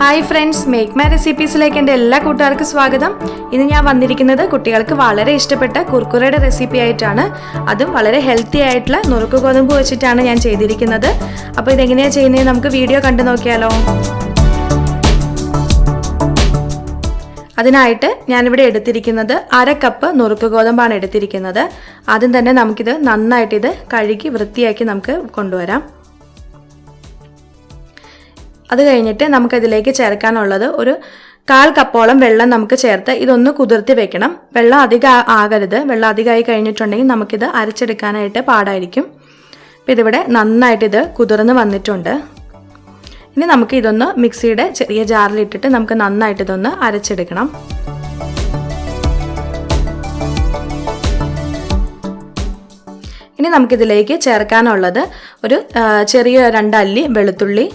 Hi friends, make my റെസിപ്പീസിലേക്ക് എൻ്റെ എല്ലാ കൂട്ടുകാർക്കും സ്വാഗതം. ഇന്ന് ഞാൻ വന്നിരിക്കുന്നത് കുട്ടികൾക്ക് വളരെ ഇഷ്ടപ്പെട്ട കുർക്കുറയുടെ റെസിപ്പി ആയിട്ടാണ്. അതും വളരെ ഹെൽത്തി ആയിട്ടുള്ള നുറുക്ക് ഗോതമ്പ് വെച്ചിട്ടാണ് ഞാൻ ചെയ്തിരിക്കുന്നത്. അപ്പോൾ ഇതെങ്ങനെയാണ് ചെയ്യുന്നത് നമുക്ക് വീഡിയോ കണ്ടു നോക്കിയാലോ. അതിനായിട്ട് ഞാനിവിടെ എടുത്തിരിക്കുന്നത് 1/2 കപ്പ് നുറുക്ക് ഗോതമ്പാണ് എടുത്തിരിക്കുന്നത്. ആദ്യം തന്നെ നമുക്കിത് നന്നായിട്ട് കഴുകി വൃത്തിയാക്കി നമുക്ക് കൊണ്ടുവരാം. അത് കഴിഞ്ഞിട്ട് നമുക്കതിലേക്ക് ചേർക്കാനുള്ളത് ഒരു 1/4 കപ്പോളം വെള്ളം നമുക്ക് ചേർത്ത് ഇതൊന്ന് കുതിർത്തി വെക്കണം. വെള്ളം അധികം ആകരുത്. വെള്ളം അധികമായി കഴിഞ്ഞിട്ടുണ്ടെങ്കിൽ നമുക്കിത് അരച്ചെടുക്കാനായിട്ട് പാടായിരിക്കും. അപ്പോൾ ഇതിവിടെ നന്നായിട്ട് കുതിർന്ന് വന്നിട്ടുണ്ട്. ഇനി നമുക്ക് ഇതൊന്ന് മിക്സിയുടെ ചെറിയ ജാറിലിട്ടിട്ട് നമുക്ക് നന്നായിട്ട് ഇതൊന്ന് അരച്ചെടുക്കണം. ഇനി നമുക്കിതിലേക്ക് ചേർക്കാനുള്ളത് ഒരു ചെറിയ 2 അല്ലി വെളുത്തുള്ളി,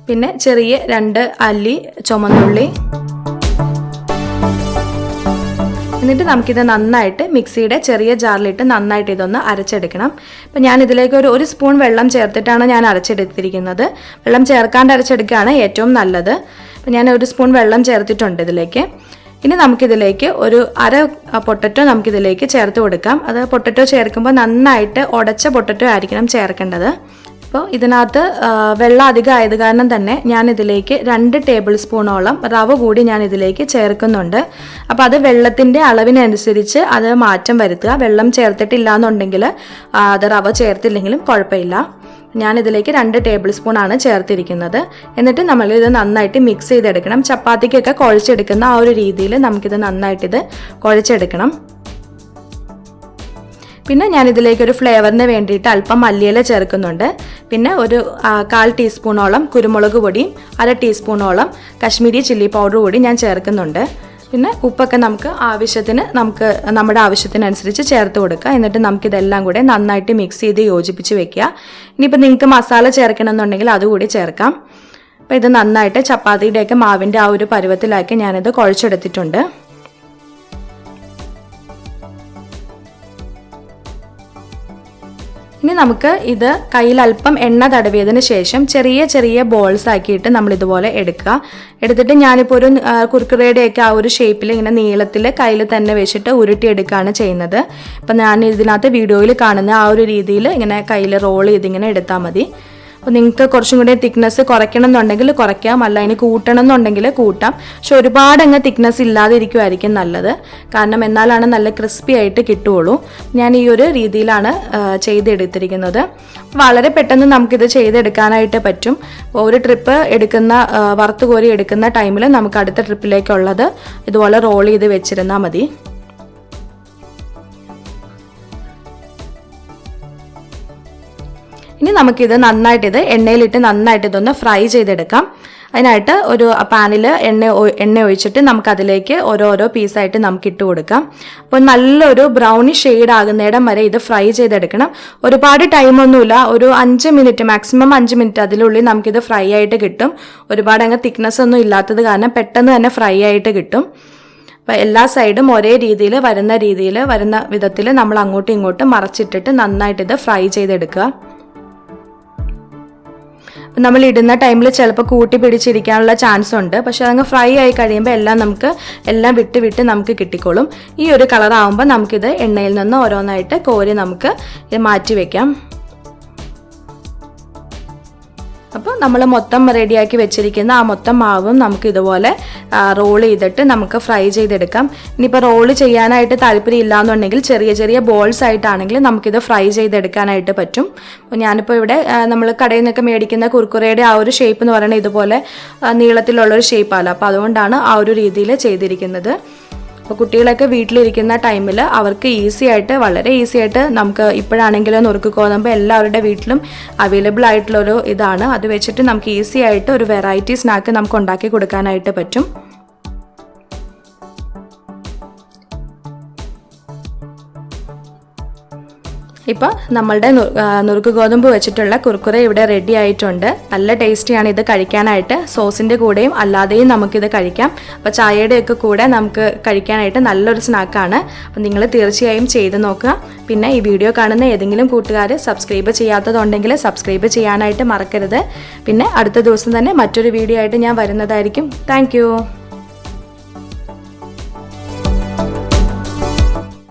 പിന്നെ ചെറിയ 2 അല്ലി ചുമന്നുള്ളി. എന്നിട്ട് നമുക്കിത് നന്നായിട്ട് മിക്സിയുടെ ചെറിയ ജാറിലിട്ട് നന്നായിട്ട് ഇതൊന്ന് അരച്ചെടുക്കണം. അപ്പം ഞാൻ ഇതിലേക്ക് ഒരു സ്പൂൺ വെള്ളം ചേർത്തിട്ടാണ് ഞാൻ അരച്ചെടുത്തിരിക്കുന്നത്. വെള്ളം ചേർക്കാണ്ട് അരച്ചെടുക്കുകയാണ് ഏറ്റവും നല്ലത്. അപ്പം ഞാൻ 1 സ്പൂൺ വെള്ളം ചേർത്തിട്ടുണ്ട് ഇതിലേക്ക്. ഇനി നമുക്കിതിലേക്ക് ഒരു 1/2 പൊട്ടറ്റോ നമുക്കിതിലേക്ക് ചേർത്ത് കൊടുക്കാം. അത് പൊട്ടറ്റോ ചേർക്കുമ്പോൾ നന്നായിട്ട് ഉടച്ച പൊട്ടറ്റോ ആയിരിക്കണം ചേർക്കേണ്ടത്. അപ്പോൾ ഇതിനകത്ത് വെള്ളം അധികം ആയത് കാരണം തന്നെ ഞാനിതിലേക്ക് 2 ടേബിൾ സ്പൂണോളം റവ കൂടി ഞാൻ ഇതിലേക്ക് ചേർക്കുന്നുണ്ട്. അപ്പോൾ അത് വെള്ളത്തിൻ്റെ അളവിനനുസരിച്ച് അത് മാറ്റം വരുത്തുക. വെള്ളം ചേർത്തിട്ടില്ല എന്നുണ്ടെങ്കിൽ അത് റവ ചേർത്തില്ലെങ്കിലും കുഴപ്പമില്ല. ഞാനിതിലേക്ക് 2 ടേബിൾ സ്പൂണാണ് ചേർത്തിരിക്കുന്നത്. എന്നിട്ട് നമ്മളിത് നന്നായിട്ട് മിക്സ് ചെയ്തെടുക്കണം. ചപ്പാത്തിക്കൊക്കെ കുഴച്ചെടുക്കുന്ന ആ ഒരു രീതിയിൽ നമുക്കിത് നന്നായിട്ടിത് കുഴച്ചെടുക്കണം. പിന്നെ ഞാനിതിലേക്ക് ഫ്ലേവറിന് വേണ്ടിയിട്ട് അല്പം മല്ലിയില ചേർക്കുന്നുണ്ട്. പിന്നെ ഒരു 1/4 ടീസ്പൂണോളം കുരുമുളക് പൊടിയും 1/2 ടീസ്പൂണോളം കശ്മീരി ചില്ലി പൗഡർ കൂടി ഞാൻ ചേർക്കുന്നുണ്ട്. പിന്നെ ഉപ്പൊക്കെ നമ്മുടെ ആവശ്യത്തിനനുസരിച്ച് ചേർത്ത് കൊടുക്കുക. എന്നിട്ട് നമുക്കിതെല്ലാം കൂടെ നന്നായിട്ട് മിക്സ് ചെയ്ത് യോജിപ്പിച്ച് വെക്കുക. ഇനിയിപ്പോൾ നിങ്ങൾക്ക് മസാല ചേർക്കണമെന്നുണ്ടെങ്കിൽ അതുകൂടി ചേർക്കാം. അപ്പോൾ ഇത് നന്നായിട്ട് ചപ്പാത്തിയുടെയൊക്കെ മാവിൻ്റെ ആ ഒരു പരുവത്തിലാക്കി ഞാനിത് കുഴച്ചെടുത്തിട്ടുണ്ട്. ഇനി നമുക്ക് ഇത് കയ്യിൽ അല്പം എണ്ണ തടവിയതിന് ശേഷം ചെറിയ ചെറിയ ബോൾസ് ആക്കിയിട്ട് നമ്മളിതുപോലെ എടുത്തിട്ട് ഞാനിപ്പോൾ ഒരു കുർക്കുറയുടെയൊക്കെ ആ ഒരു ഷേപ്പിൽ ഇങ്ങനെ നീളത്തിൽ കയ്യിൽ തന്നെ വെച്ചിട്ട് ഉരുട്ടിയെടുക്കുകയാണ് ചെയ്യുന്നത്. അപ്പം ഞാൻ ഇതിനകത്ത് വീഡിയോയിൽ കാണുന്ന ആ ഒരു രീതിയിൽ ഇങ്ങനെ കയ്യിൽ റോൾ ചെയ്തിങ്ങനെ എടുത്താൽ മതി. അപ്പോൾ നിങ്ങൾക്ക് കുറച്ചും കൂടി തിക്നെസ് കുറയ്ക്കണം എന്നുണ്ടെങ്കിൽ കുറയ്ക്കാം, അല്ല ഇനി കൂട്ടണം എന്നുണ്ടെങ്കിൽ കൂട്ടാം. പക്ഷെ ഒരുപാട് അങ്ങ് തിക്നെസ് ഇല്ലാതിരിക്കുമായിരിക്കും നല്ലത്. കാരണം എന്നാലാണ് നല്ല ക്രിസ്പി ആയിട്ട് കിട്ടുകയുള്ളൂ. ഞാൻ ഈ ഒരു രീതിയിലാണ് ചെയ്തെടുത്തിരിക്കുന്നത്. വളരെ പെട്ടെന്ന് നമുക്കിത് ചെയ്തെടുക്കാനായിട്ട് പറ്റും. ഒരു ട്രിപ്പ് വറുത്ത് കോരി എടുക്കുന്ന ടൈമിൽ നമുക്ക് അടുത്ത ട്രിപ്പിലേക്കുള്ളത് ഇതുപോലെ റോൾ ചെയ്ത് വെച്ചിരുന്നാൽ മതി. ഇനി നമുക്കിത് എണ്ണയിലിട്ട് നന്നായിട്ട് ഇതൊന്ന് ഫ്രൈ ചെയ്തെടുക്കാം. അതിനായിട്ട് ഒരു പാനിൽ എണ്ണ ഒഴിച്ചിട്ട് നമുക്കതിലേക്ക് ഓരോരോ പീസായിട്ട് നമുക്ക് ഇട്ട് കൊടുക്കാം. അപ്പോൾ നല്ലൊരു ബ്രൗണിഷ് ഷെയ്ഡ് ആകുന്നിടം വരെ ഇത് ഫ്രൈ ചെയ്തെടുക്കണം. ഒരുപാട് ടൈമൊന്നുമില്ല, ഒരു 5 മിനിറ്റ്, മാക്സിമം 5 മിനിറ്റ് അതിനുള്ളിൽ നമുക്കിത് ഫ്രൈ ആയിട്ട് കിട്ടും. ഒരുപാട് അങ്ങ് തിക്നെസ് ഒന്നും ഇല്ലാത്തത് കാരണം പെട്ടെന്ന് തന്നെ ഫ്രൈ ആയിട്ട് കിട്ടും. അപ്പോൾ എല്ലാ സൈഡും ഒരേ രീതിയിൽ വരുന്ന വിധത്തിൽ നമ്മൾ അങ്ങോട്ടും ഇങ്ങോട്ടും മറച്ചിട്ടിട്ട് നന്നായിട്ട് ഇത് ഫ്രൈ ചെയ്തെടുക്കുക. നമ്മൾ ഇടുന്ന ടൈമിൽ ചിലപ്പോൾ കൂട്ടി പിടിച്ചിരിക്കാനുള്ള ചാൻസ് ഉണ്ട്. പക്ഷെ അതങ്ങ് ഫ്രൈ ആയി കഴിയുമ്പോൾ എല്ലാം വിട്ട് നമുക്ക് കിട്ടിക്കോളും. ഈ ഒരു കളർ ആകുമ്പോൾ നമുക്കിത് എണ്ണയിൽ നിന്ന് ഓരോന്നായിട്ട് കോരി നമുക്ക് മാറ്റി വെക്കാം. അപ്പോൾ നമ്മൾ മൊത്തം റെഡിയാക്കി വെച്ചിരിക്കുന്ന ആ മൊത്തം മാവും നമുക്ക് ഇതുപോലെ റോൾ ചെയ്തിട്ട് നമുക്ക് ഫ്രൈ ചെയ്തെടുക്കാം. ഇനിയിപ്പോൾ റോള് ചെയ്യാനായിട്ട് താല്പര്യം ഇല്ലാന്നുണ്ടെങ്കിൽ ചെറിയ ചെറിയ ബോൾസ് ആയിട്ടാണെങ്കിൽ നമുക്കിത് ഫ്രൈ ചെയ്തെടുക്കാനായിട്ട് പറ്റും. അപ്പോൾ ഞാനിപ്പോൾ ഇവിടെ നമ്മൾ കടയിൽ നിന്നൊക്കെ മേടിക്കുന്ന കുർക്കുറയുടെ ആ ഒരു ഷേപ്പ് എന്ന് പറയുന്നത് ഇതുപോലെ നീളത്തിലുള്ളൊരു ഷേപ്പാണ്. അപ്പോൾ അതുകൊണ്ടാണ് ആ ഒരു രീതിയിൽ ചെയ്തിരിക്കുന്നത്. അപ്പോൾ കുട്ടികളൊക്കെ വീട്ടിലിരിക്കുന്ന ടൈമിൽ അവർക്ക് വളരെ ഈസി ആയിട്ട് നമുക്ക് ഇപ്പോഴാണെങ്കിലും നുറുക്ക് ഗോതമ്പ് എല്ലാവരുടെ വീട്ടിലും അവൈലബിൾ ആയിട്ടുള്ളൊരു ഇതാണ്. അത് വെച്ചിട്ട് നമുക്ക് ഈസി ആയിട്ട് ഒരു വെറൈറ്റി സ്നാക്ക് നമുക്ക് ഉണ്ടാക്കി കൊടുക്കാനായിട്ട് പറ്റും. ഇപ്പോൾ നമ്മളുടെ നുറുക്ക് ഗോതമ്പ് വെച്ചിട്ടുള്ള കുർക്കുറെ ഇവിടെ റെഡി ആയിട്ടുണ്ട്. നല്ല ടേസ്റ്റിയാണ് ഇത് കഴിക്കാനായിട്ട്. സോസിൻ്റെ കൂടെയും അല്ലാതെയും നമുക്കിത് കഴിക്കാം. അപ്പോൾ ചായയുടെയൊക്കെ കൂടെ നമുക്ക് കഴിക്കാനായിട്ട് നല്ലൊരു സ്നാക്കാണ്. അപ്പോൾ നിങ്ങൾ തീർച്ചയായും ചെയ്ത് നോക്കുക. പിന്നെ ഈ വീഡിയോ കാണുന്ന ഏതെങ്കിലും കൂട്ടുകാർ സബ്സ്ക്രൈബ് ചെയ്യാത്തതുണ്ടെങ്കിൽ സബ്സ്ക്രൈബ് ചെയ്യാനായിട്ട് മറക്കരുത്. പിന്നെ അടുത്ത ദിവസം തന്നെ മറ്റൊരു വീഡിയോ ആയിട്ട് ഞാൻ വരുന്നതായിരിക്കും. താങ്ക്